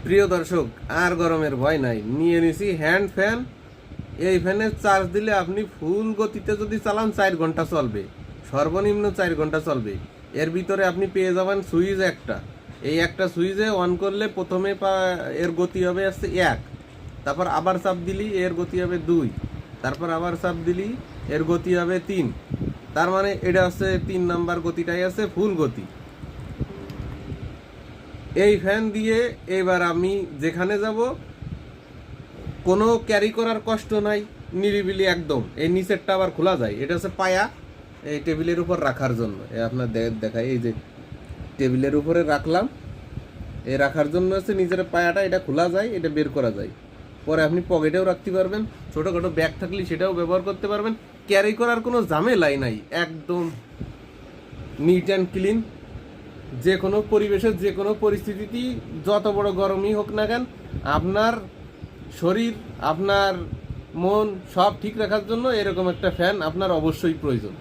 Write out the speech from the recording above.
প্রিয় দর্শক, আর গরমের ভয় নাই, নিয়ে নিছি হ্যান্ড ফ্যান। এই ফ্যানের চার্জ দিলে আপনি ফুল গতিতে যদি চালান 4 ঘন্টা চলবে, সর্বনিম্ন 4 ঘন্টা চলবে। এর ভিতরে আপনি পেয়ে যাবেন সুইচ একটা। এই একটা সুইচে অন করলে প্রথমে এর গতি হবে আসছে 1, তারপর আবার চাপ দিলি এর গতি হবে 2, তারপর আবার চাপ দিলি এর গতি হবে 3। তার মানে এটা হচ্ছে 3 নাম্বার গতিটাই আছে ফুল গতি। এই ফ্যান দিয়ে এবার আমি যেখানে যাব কোনো ক্যারি করার কষ্ট নাই, নিরিবিলি একদম। এই নিচেরটা আবার খোলা যায়, এটা হচ্ছে পায়া, এই টেবিলের উপর রাখার জন্য। আপনার দেখায়, এই যে টেবিলের উপরে রাখলাম, এই রাখার জন্য হচ্ছে নিচের পায়াটা, এটা খোলা যায়, এটা বের করা যায়। পরে আপনি পকেটেও রাখতে পারবেন, ছোটোখাটো ব্যাগ থাকলে সেটাও ব্যবহার করতে পারবেন। ক্যারি করার কোনো ঝামেলাই নাই, একদম নিট অ্যান্ড ক্লিন। যে কোনো পরিবেশে যে কোনো পরিস্থিতিতেই যত বড় গরমই হোক না কেন, আপনার শরীর আপনার মন সব ঠিক রাখার জন্য এরকম একটা ফ্যান আপনার অবশ্যই প্রয়োজন।